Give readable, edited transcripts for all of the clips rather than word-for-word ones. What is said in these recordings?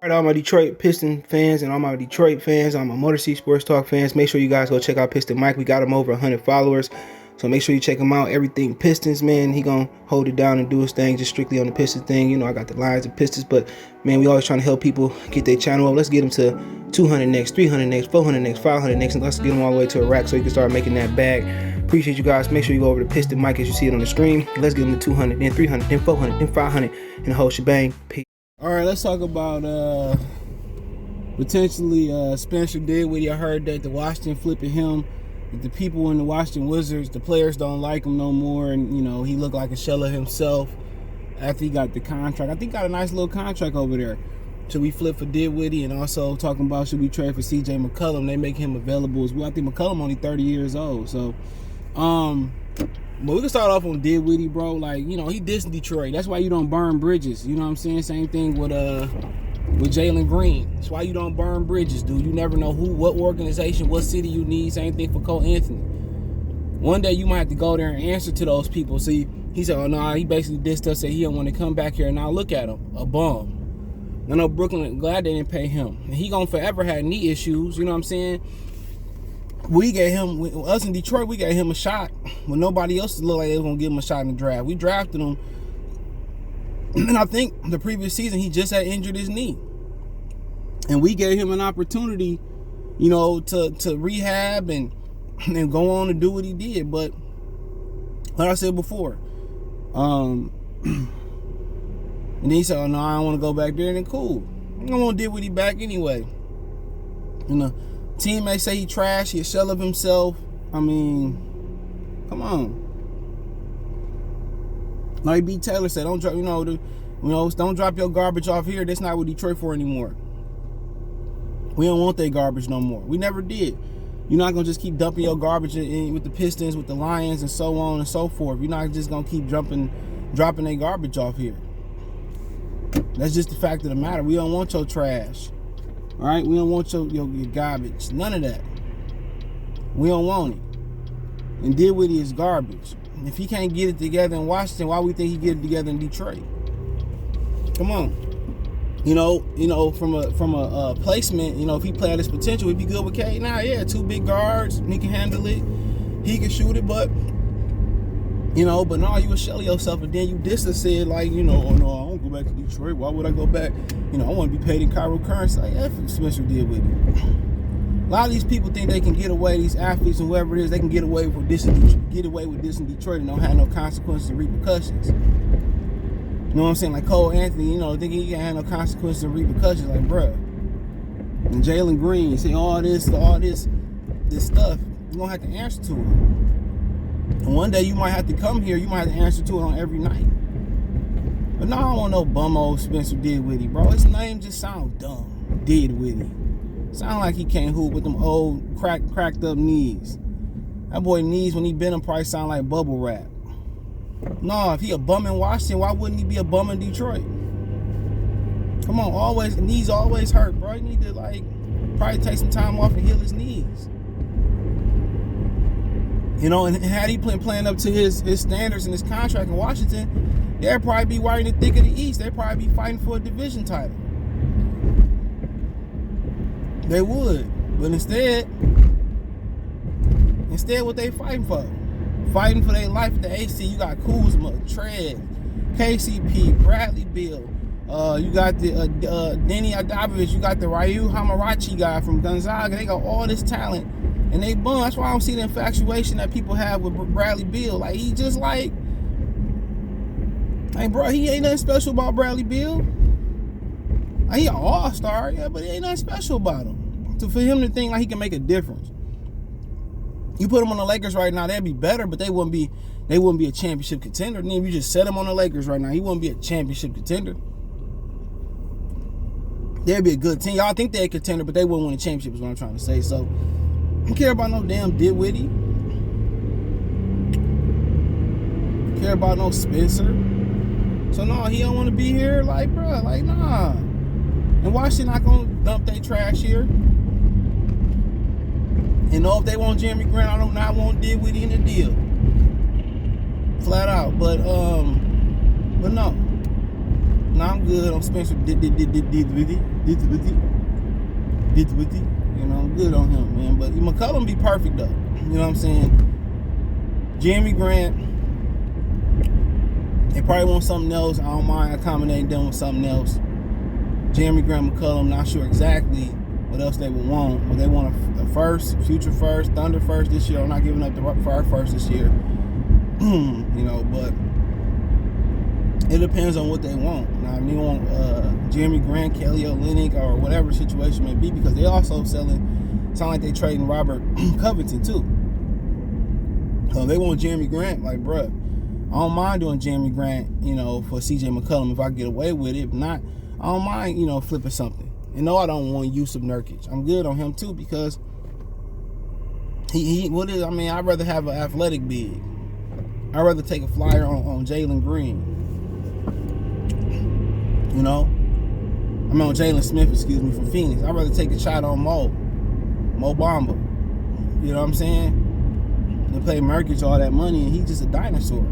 All right, all my Detroit Piston fans and all my Detroit fans, all my Motor City Sports Talk fans, make sure you guys go check out Piston Mike. We got him over 100 followers, so make sure you check him out. Everything Pistons, man, he gonna hold it down and do his thing, just strictly on the Pistons thing. You know, I got the Lions and Pistons, but man, we always trying to help people get their channel up. Let's get them to 200 next, 300 next, 400 next, 500 next, and let's get them all the way to a rack so you can start making that bag. Appreciate you guys. Make sure you go over to Piston Mike as you see it on the screen. Let's get them to 200, then 300, then 400, then 500, and the whole shebang. Peace. All right, let's talk about potentially Spencer Dinwiddie. I heard that the Washington flipping him, that the people in the Washington Wizards, the players don't like him no more, and you know he looked like a shell of himself after he got the contract. I think he got a nice little contract over there. Should we flip for Dinwiddie? And also talking about should we trade for CJ McCollum? They make him available as well. I think McCollum only 30 years old. So, but we can start off on Dinwiddie, bro. Like, you know, he dissed Detroit. That's why you don't burn bridges. You know what I'm saying? Same thing with Jalen Green. That's why you don't burn bridges, dude. You never know what organization, what city you need. Same thing for Cole Anthony. One day you might have to go there and answer to those people. See, he said, oh, no, he basically dissed us, said he don't want to come back here. And now look at him, a bum. I know Brooklyn, glad they didn't pay him. And he gonna forever have knee issues, you know what I'm saying? We gave him, us in Detroit, we gave him a shot when nobody else looked like they was gonna give him a shot in the draft. We drafted him. And I think the previous season, he just had injured his knee. And we gave him an opportunity, you know, to rehab and go on and do what he did. But like I said before, and then he said, oh, no, I don't want to go back there. And then cool. I don't want to deal with him back anyway. You know, teammates say he trash, he a shell of himself. I mean, come on. Like B. Taylor said, don't drop, don't drop your garbage off here. That's not what Detroit for anymore. We don't want that garbage no more. We never did. You're not going to just keep dumping your garbage in with the Pistons, with the Lions, and so on and so forth. You're not just going to keep dropping that garbage off here. That's just the fact of the matter. We don't want your trash. All right? We don't want your garbage. None of that. We don't want it. And Dinwiddie is garbage. If he can't get it together in Washington, why we think he get it together in Detroit? Come on. You know, from a placement, you know, if he play at his potential, he'd be good with K. Now, yeah, two big guards, he can handle it, he can shoot it, but you know, but no, you a shell of yourself, and then you said like, you know, oh no, I won't go back to Detroit. Why would I go back? You know, I want to be paid in Cairo currency. Like, F Spencer did with it. A lot of these people think they can get away, these athletes and whoever it is, they can get away with this in Detroit and don't have no consequences and repercussions. You know what I'm saying? Like Cole Anthony, you know, thinking he can't have no consequences and repercussions. Like, bruh. And Jalen Green, see all this stuff, you're gonna have to answer to it. And one day you might have to come here, you might have to answer to it on every night. But no, I don't want no bum old Spencer Dinwiddie, bro. His name just sounds dumb. Dinwiddie. Sound like he can't hoop with them old cracked up knees. That boy knees when he bent them probably sound like bubble wrap. No, if he a bum in Washington, why wouldn't he be a bum in Detroit? Come on, knees always hurt, bro. You need to probably take some time off and heal his knees. You know, and had he playing up to his standards and his contract in Washington, they'd probably be right in the thick of the East. They'd probably be fighting for a division title. They would. But instead what they fighting for? Fighting for their life at the AC. You got Kuzma, Trev, KCP, Bradley Beal. You got the Denny Adabovich. You got the Ryu Hamarachi guy from Gonzaga. They got all this talent. And they bum. That's why I don't see the infatuation that people have with Bradley Beal. Like, he just like, bro, he ain't nothing special about Bradley Beal. Like, he an all-star, yeah, but it ain't nothing special about him. So for him to think like he can make a difference. You put him on the Lakers right now, they'd be better, but they wouldn't be a championship contender. And if you just set him on the Lakers right now, he wouldn't be a championship contender. They'd be a good team. Y'all think they're a contender, but they wouldn't win a championship is what I'm trying to say. So I don't care about no damn Dinwiddie. Don't care about no Spencer. So no, he don't want to be here. Like, bro, like, nah. And Washington not gonna dump their trash here. And know if they want Jeremy Grant, I don't not want Dinwiddie in the deal. Flat out. But no. I'm good on Spencer Dinwiddie. You know, I'm good on him, man. But McCollum be perfect though. You know what I'm saying? Jeremy Grant, they probably want something else. I don't mind accommodating them with something else. Jeremy Grant, McCollum, not sure exactly what else they would want. But they want a first, future first, Thunder first this year. I'm not giving up the Fire first this year. You know, but it depends on what they want. Now, if they want Jeremy Grant, Kelly Olynyk, or whatever the situation may be, because they also selling, sound like they trading Robert Covington too. So they want Jeremy Grant, like, bruh, I don't mind doing Jeremy Grant, you know, for CJ McCollum if I get away with it. If not, I don't mind, you know, flipping something. And no, I don't want Yusuf Nurkic. I'm good on him too because I'd rather have an athletic big. I'd rather take a flyer on Jalen Green. You know? On Jalen Smith, excuse me, from Phoenix. I'd rather take a shot on Mo Bamba. You know what I'm saying? They pay Nurkic all that money and he's just a dinosaur.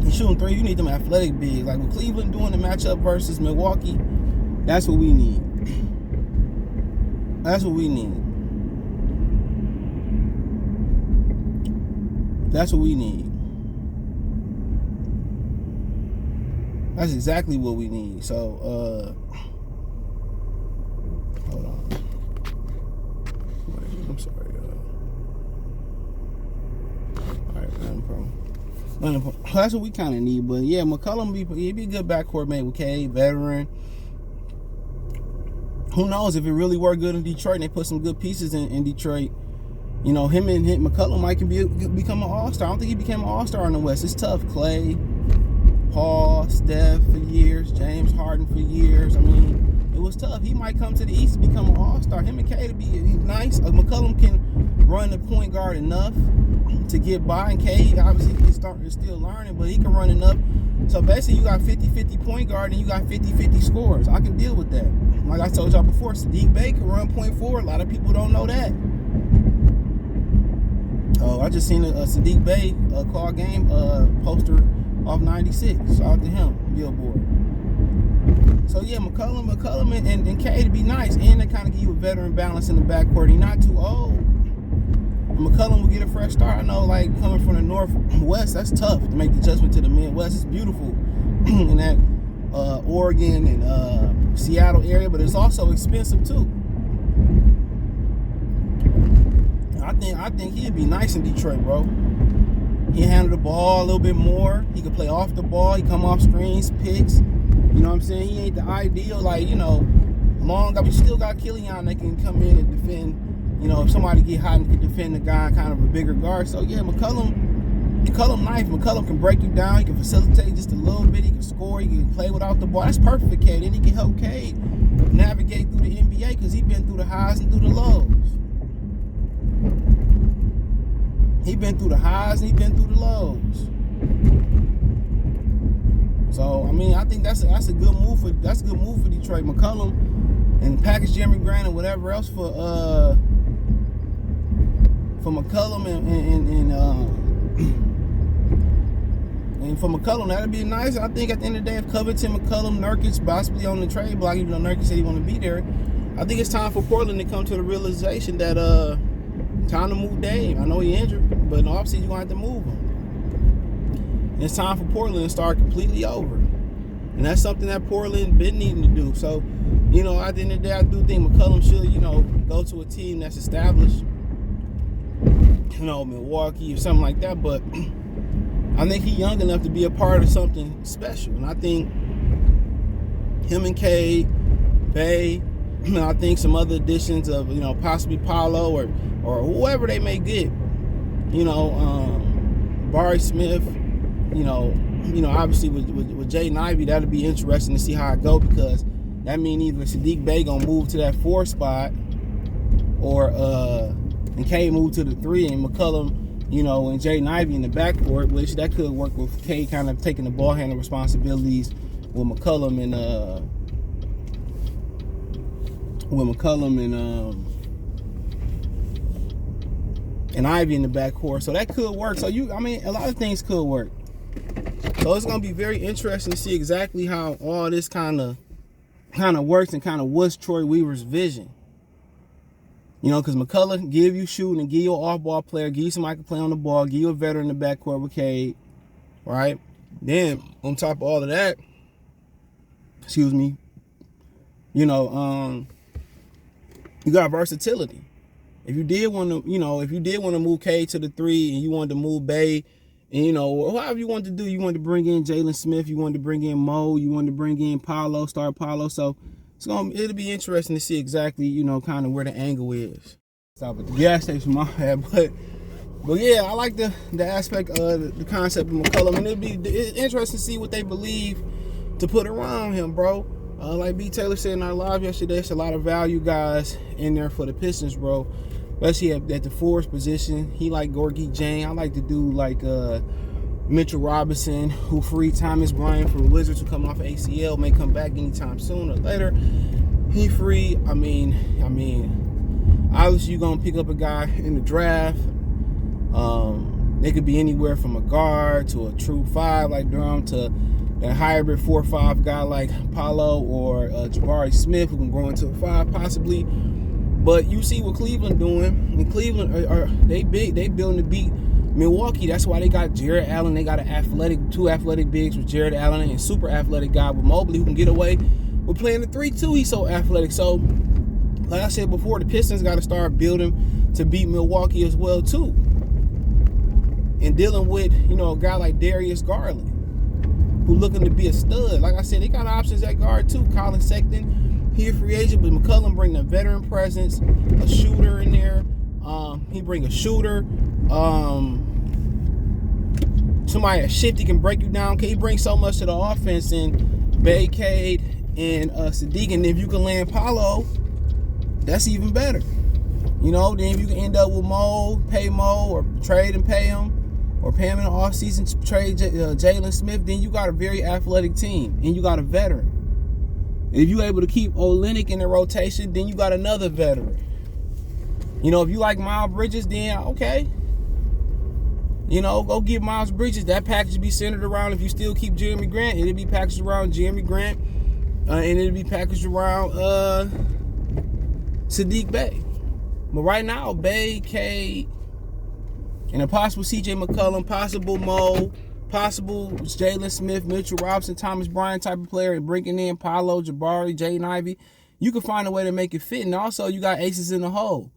He's shooting three, you need them athletic bigs. Like what Cleveland doing the matchup versus Milwaukee, that's what we need. That's what we need. That's what we need. That's exactly what we need. So, hold on. I'm sorry, all right, no problem. That's what we kind of need. But yeah, McCollum he'd be a good backcourt mate with K, veteran. Who knows if it really worked good in Detroit and they put some good pieces in Detroit. You know, him and McCollum might become an all-star. I don't think he became an all-star in the West. It's tough. Clay, Paul, Steph for years, James Harden for years. I mean, it was tough. He might come to the East and become an all-star. Him and K to be nice. McCollum can run the point guard enough to get by, and K obviously is still learning, but he can run enough. So basically, you got 50-50 point guard and you got 50-50 scores. I can deal with that. Like I told y'all before, Sadiq Bey can run point forward. A lot of people don't know that. Oh, I just seen a Sadiq Bey call game poster off 96. Shout out to him, Billboard. So yeah, McCollum and K to be nice, and they kind of give you a veteran balance in the backcourt. He's not too old. And McCollum will get a fresh start. I know, like coming from the Northwest, that's tough to make the adjustment to the Midwest. It's beautiful in that Oregon and Seattle area, but it's also expensive too. I think he'd be nice in Detroit, bro. He handle the ball a little bit more. He can play off the ball. He come off screens, picks. You know what I'm saying? He ain't the ideal, like, you know, we still got Killian that can come in and defend. You know, if somebody get hot and can defend the guy, kind of a bigger guard. So yeah, McCollum nice. McCollum can break you down. He can facilitate just a little bit. He can score. He can play without the ball. That's perfect for Cade. And he can help Cade navigate through the NBA because he's been through the highs and through the lows. He been through the highs and he been through the lows. So I mean, I think that's a good move for Detroit. McCollum and package Jeremy Grant and whatever else for McCollum and for McCollum, that'd be nice. I think at the end of the day, if Covington, McCollum, Nurkic possibly on the trade block, even though Nurkic said he want to be there, I think it's time for Portland to come to the realization that time to move Dave. I know he injured, but in the offseason you're gonna have to move him. And it's time for Portland to start completely over. And that's something that Portland been needing to do. So, you know, at the end of the day, I do think McCollum should, you know, go to a team that's established. You know, Milwaukee or something like that. But I think he's young enough to be a part of something special. And I think him and Cade, Bey, I think some other additions of, you know, possibly Paolo or whoever they may get, you know, Barry Smith, you know, obviously with Jaden Ivey, that'll be interesting to see how it go, because that means either Sadiq Bey gonna move to that 4 spot or and K move to the 3 and McCollum, you know, and Jaden Ivey in the backcourt, which that could work with K kind of taking the ball handling responsibilities with McCollum and Ivy in the backcourt. So that could work. So a lot of things could work. So it's gonna be very interesting to see exactly how all this kind of works and kind of what's Troy Weaver's vision. You know, because McCollum give you shooting and give you an off-ball player, give you somebody who can play on the ball, give you a veteran in the backcourt with Cade, right? Then on top of all of that, excuse me, you know, you got versatility. If you did want to, you know, move Cade to the 3 and you wanted to move Bay, and you know, however you wanted to do, you wanted to bring in Jalen Smith, you wanted to bring in Mo, you wanted to bring in Paolo, start Paolo. So it'll be interesting to see exactly, you know, kind of where the angle is. Stop at the gas station, my bad, but yeah, I like the aspect of the concept of McCollum, and it's interesting to see what they believe to put around him, bro. Like B. Taylor said in our live yesterday, there's a lot of value guys in there for the Pistons, bro. Especially at the forward position. He like Gorgie Jane. I like to do like Mitchell Robinson, who freed Thomas Bryant from the Wizards, who come off of ACL, may come back anytime soon or later. He free. I mean, obviously you're gonna pick up a guy in the draft. They could be anywhere from a guard to a true 5 like Durham to a hybrid 4-5 guy like Paolo or Jabari Smith, who can grow into a 5 possibly. But you see what Cleveland doing. And Cleveland they building to beat Milwaukee. That's why they got Jared Allen. They got two athletic bigs with Jared Allen and a super athletic guy with Mobley, who can get away with playing the 3 too. He's so athletic. So like I said before, the Pistons got to start building to beat Milwaukee as well too. And dealing with, you know, a guy like Darius Garland, who looking to be a stud. Like I said, they got options at guard too. Colin Sexton, he a free agent, but McCollum bring a veteran presence, a shooter in there. He bring a shooter. Somebody a shifty can break you down. He brings so much to the offense in Bay, Cade, and Sadiq. And if you can land Paolo, that's even better. You know, then if you can end up with Mo, pay Mo, or trade and pay him, or pay him in the offseason to trade Jalen Smith, then you got a very athletic team, and you got a veteran. And if you're able to keep Olynyk in the rotation, then you got another veteran. You know, if you like Miles Bridges, then okay. You know, go get Miles Bridges. That package be centered around, if you still keep Jeremy Grant, it'll be packaged around Jeremy Grant, and it'll be packaged around Sadiq Bey. But right now, Bay, Cade, and a possible CJ McCollum, possible Mo, possible Jalen Smith, Mitchell Robinson, Thomas Bryant type of player, and bringing in Paolo, Jabari, Jaden Ivey, you can find a way to make it fit. And also, you got aces in the hole.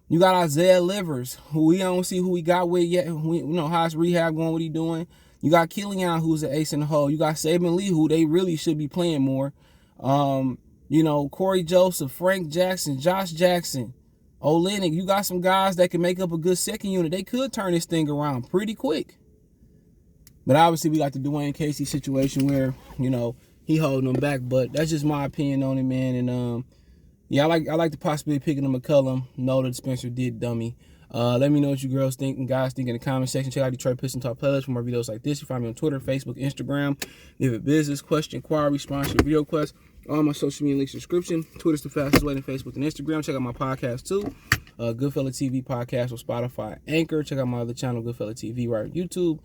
You got Isaiah Livers, who we don't see who he got with yet. You know, how's rehab going, what he doing. You got Killian, who's an ace in the hole. You got Saban Lee, who they really should be playing more. You know, Corey Joseph, Frank Jackson, Josh Jackson, Olynyk. You got some guys that can make up a good second unit. They could turn this thing around pretty quick. But obviously, we got the Dwayne Casey situation where, you know, he holding them back. But that's just my opinion on it, man. And yeah, I like the possibility of picking a McCollum. Know that Spencer did dummy. Let me know what you girls think and guys think in the comment section. Check out Detroit Pistons Talk playlist for more videos like this. You find me on Twitter, Facebook, Instagram. If it's business, question, inquiry, sponsor, video request, all my social media links in the description. Twitter's the fastest way than Facebook and Instagram. Check out my podcast too. Goodfella TV podcast on Spotify, Anchor. Check out my other channel, Goodfella TV, right on YouTube.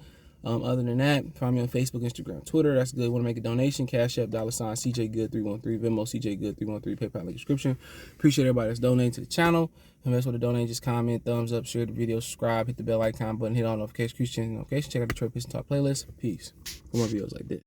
Other than that, find me on Facebook, Instagram, Twitter. That's good. Want to make a donation? Cash App, $, CJ Good 313, Venmo, CJ Good 313, PayPal link description. Appreciate everybody that's donating to the channel. If that's what to donate, just comment, thumbs up, share the video, subscribe, hit the bell icon button, hit all notifications. Check out the Detroit Pistons Talk playlist. Peace. For more videos like this.